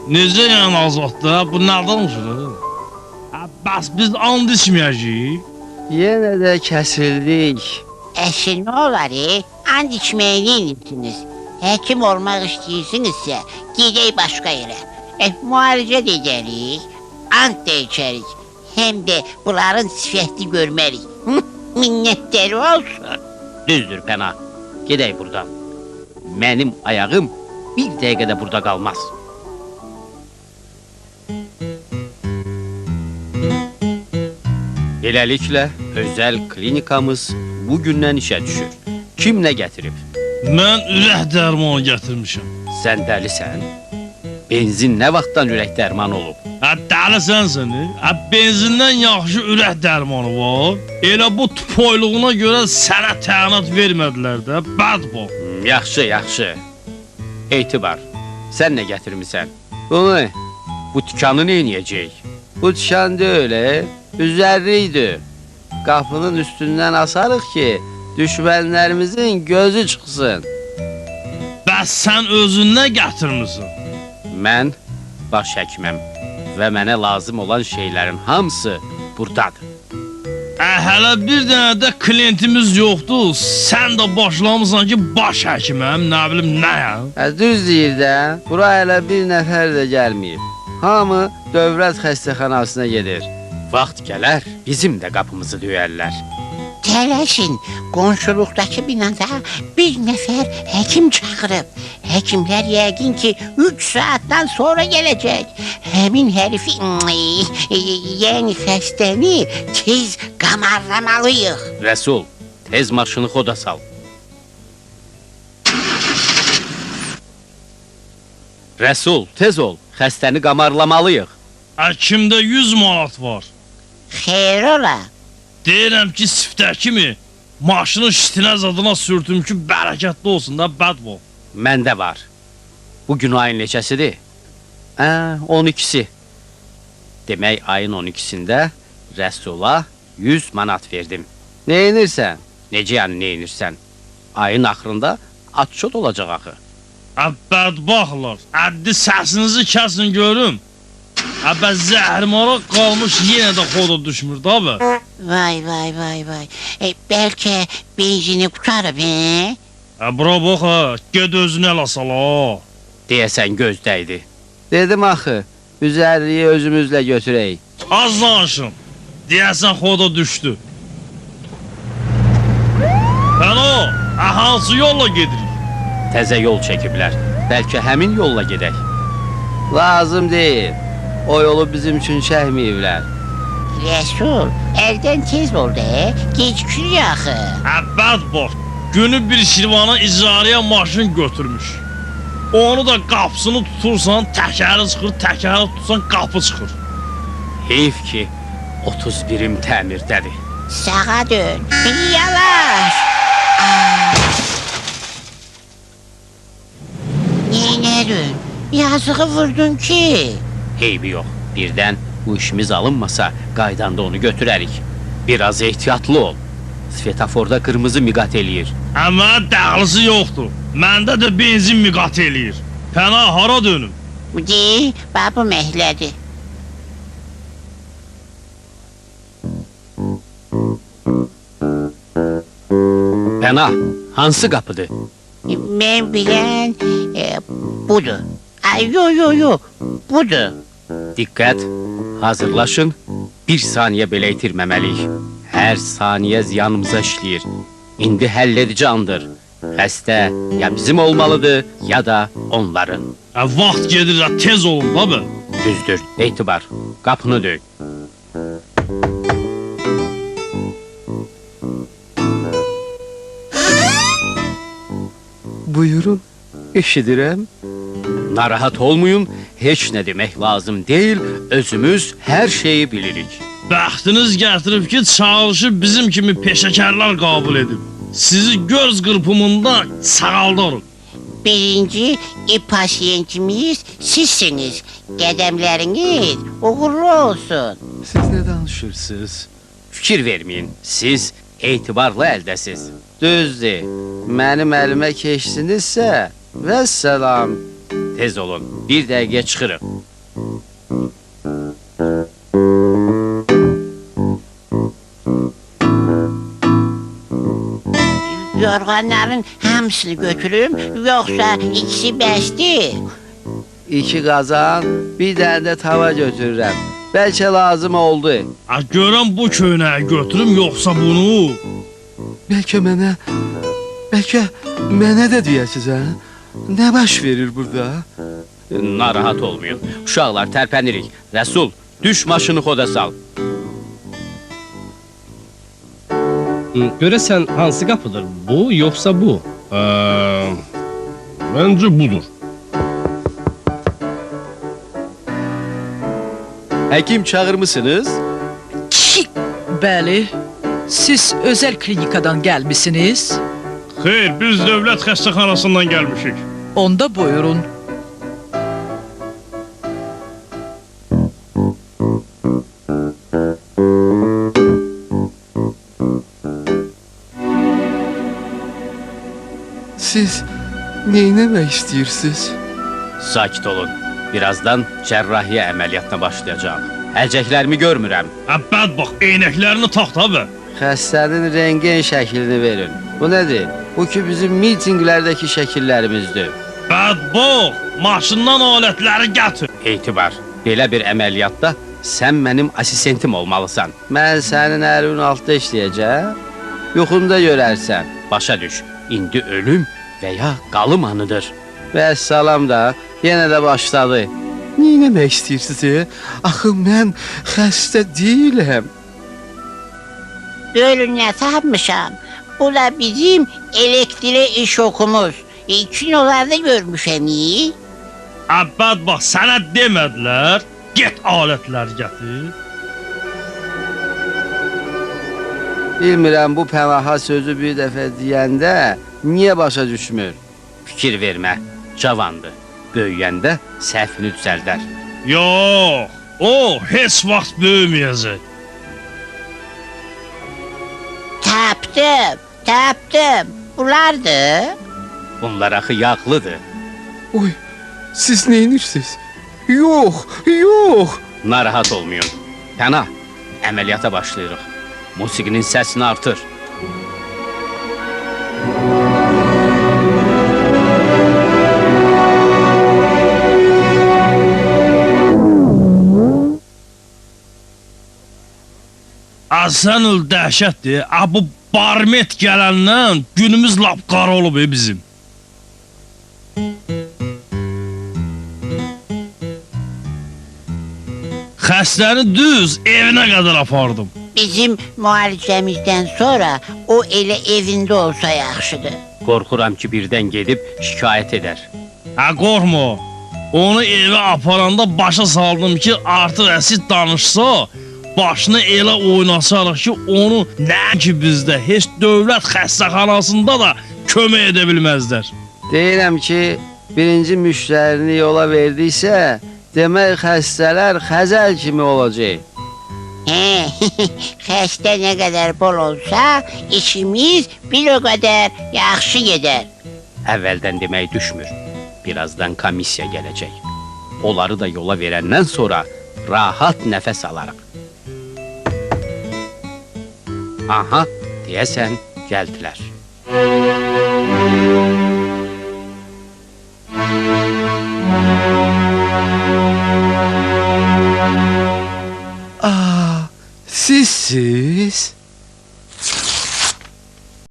Necə yəni azaddır? Bu nədən uçur? Bəs biz and içməyəcəyik. Yenə də kəsildik. Əşin nə olar, and içməyi neyinirsiniz? Həkim olmaq istəyirsinizsə, gedək başqa yerə. Müalicə də edərik, and da içərik. Həm də bunların sifətini görmərik. Minnətləri olsun. Düzdür Pəna, gedək buradan. Mənim ayağım bir dəqiqədə burada qalmaz. Beləliklə, özəl klinikamız bugündən işə düşür. Kim nə gətirib? Mən ürək dərmanı gətirmişəm. Sən dəlisən? Benzin nə vaxtdan ürək dərmanı olub? Dəlisən səni? Benzindən yaxşı ürək dərmanı var. Elə bu tupoyluğuna görə sənə təyinat vermədilər də, bəd bu. Yaxşı, yaxşı. Etibar, sən nə gətirmisən? Bunu, Bu dükanı neyniyəcək? bu düşən deyil, üzərliydi. Qapının üstündən asarıq ki, düşmənlərimizin gözü çıxsın. Bəs sən özün nə gətirmisən? Mən baş həkiməm və mənə lazım olan şeylərin hamısı buradadır. Hələ bir dənə də klientimiz yoxdur. Sən də başlamısan ki, baş həkiməm, nə bilim nə ya? Düz deyir də, bura hələ bir nəfər də gəlməyib. Hamı dövlət xəstəxanasına gedir. Vaxt gələr, bizim də qapımızı döyərlər. Tələşin, qonşuluqdakı binada bir nəfər həkim çağırıb. Həkimlər yəqin ki, 3 saatdan sonra gələcək. Həmin hərifi, yəni xəstəni tez qamarlamalıyıq. Rəsul, tez maşını xoda sal. Rəsul, tez ol, xəstəni qamarlamalıyıq. Kimdə 100 manat var? Xeyr ola. Deyirəm ki, siftə kimi maşının şitinə zadına sürtüm ki, bərəkətli olsun da, bəd bu. Məndə var. Bugün ayın neçəsidir? 12-si. Demək, ayın 12-sində Rəsula 100 manat verdim. Neyinirsən? Necə yəni neyinirsən? Ayın axırında atçot olacaq axı. Bədbaxtlar, əddi səsinizi kəsin görüm. Zəhrimara qalmış yenə də xoda düşmür da abi. Vay, vay, vay, vay. Bəlkə benzini qutarıb, Bura bax ha, ged özünə ələ sala. Deyəsən gözdəydi. Dedim axı, üzərliyi özümüzlə götürək. Az danışın, deyəsən xoda düşdü. Pəno, hansı yolla gedirik? Təzə yol çəkiblər. Bəlkə həmin yolla gedək. Lazım deyil. O yolu bizim üçün çəkməyiblər. Rəsul, əldən tez oldu, gecikirik axı. Bədbaxt, günü bir şirvana icarəyə maşın götürmüş. Onu da qapısını tutursan, təkəri çıxır, təkəri tutsan, qapı çıxır. Heyf ki, 31-im təmirdədir. Sağa dön, yavaş. Neynədin? Yazığı vurdun ki. Heybi yox. Birdən bu işimiz alınmasa, qaydanda onu götürərik. Biraz ehtiyatlı ol. Svetoforda qırmızı miqat eləyir. Amma dəxlisi yoxdur. Məndə də benzin miqat eləyir. Pəna hara dönüm? Bu məhlədi. Pəna, hansı qapıdır? Mən bilən budur. Yo, budur. Diqqət, hazırlaşın. Bir saniyə belə itirməməliyik. Hər saniyə ziyanımıza işləyir. İndi həlledici andır. Xəstə ya bizim olmalıdır, ya da onların. Vaxt gedir, tez olun da be. Düzdür, Etibar, qapını döy. Buyurun, eşidirəm. Narahat olmayın, heç nə demək lazım deyil, özümüz hər şeyi bilirik. Bəxtiniz gətirib ki, çalışıb bizim kimi peşəkarlar qəbul edib. Sizi göz qırpımında sağaldarıq. Birinci pasiyentimiz sizsiniz. Qədəmləriniz uğurlu olsun. Siz nə danışırsınız? Fikir verməyin, siz etibarlı əldəsiz. Düzdür, mənim əlimə keçsinizsə, vəssalam. Tez olun, bir dəqiqə çıxırıq. yorğanların hamısını götürüm, yoksa ikisi bəsdir? 2 qazan, bir dənə də tava götürürəm. Bəlkə lazım oldu. Ha, görəm bu köynəyi götürüm yoxsa bunu? Bəlkə mənə də deyəsiz, hə? Nə baş verir burada? Narahat olmayın. Uşaqlar tərpənirik. Rəsul, düş maşını xoda sal. Görəsən hansı qapıdır? Bu yoxsa bu? Məncə budur. Həkim çağırmısınız? Bəli. Siz özel klinikadan gəlmisiniz. Xeyr, biz dövlət xəstəxanasından gəlmişik. Onda buyurun. Siz neynəmək istəyirsiniz? Sakit olun. Birazdan cərrahiyyə əməliyyatına başlayacağım. Əlcəklərimi görmürəm. Ha, bədbax, eynəklərini taxt abi. Xəstənin rengen şəklini verin. Bu nədir? Bu ki bizim mitinqlərdəki şəkillərimizdir. Bədbax, maşından alətləri gətir. Etibar, belə bir əməliyyatda sən mənim asistentim olmalısan. Mən sənin əlimin altında işləyəcəm. Yuxunda görərsən. Başa düş, indi ölüm və ya qalım anıdır. Vəssalam da yenə də başladı. Neynəmək istəyirsiniz? Axı mən xəstə deyiləm. Görün nə tapmışam. Bu da bizim elektrik iş okumuz. Kinolarda görmüşəm. Ha, bədbax, sənə demədilər. Get alətləri gətir. Bilmirəm bu pənaha sözü bir dəfə deyəndə niyə başa düşmür? Fikir vermə, cavandır. Böyüyəndə səhvini düzəldər. Yox, o heç vaxt böyüməyəcək. Tapdım. Bunlardır. Bunlar axı yağlıdır. Oy, siz neynirsiniz? Yox. Narahat olmayın. Pəna, əməliyyata başlayırıq. Musiqinin səsini artır. Sən dəhşətdir. Bu barmet gələndən günümüz lap qara olub bizim. Xəstəni düz evinə qədər apardım. Bizim müalicəmizdən sonra o elə evində olsa yaxşıdır. Qorxuram ki, birdən gedib şikayət edər. Ha, qorxma. Onu evə aparanda başa saldım ki, artıq əsid danışsa, başını elə oynasarıq ki, onu nəinki bizdə, heç dövlət xəstəxanasında da kömək edə bilməzlər. Deyirəm ki, birinci müştərini yola verdiksə, demək xəstələr xəzəl kimi olacaq. Xəstə nə qədər bol olsa, işimiz bir o qədər yaxşı gedər. Əvvəldən demək düşmür. Birazdan komissiya gələcək. Onları da yola verəndən sonra rahat nəfəs alarıq. Aha, deyəsən gəldilər. Sizsiz?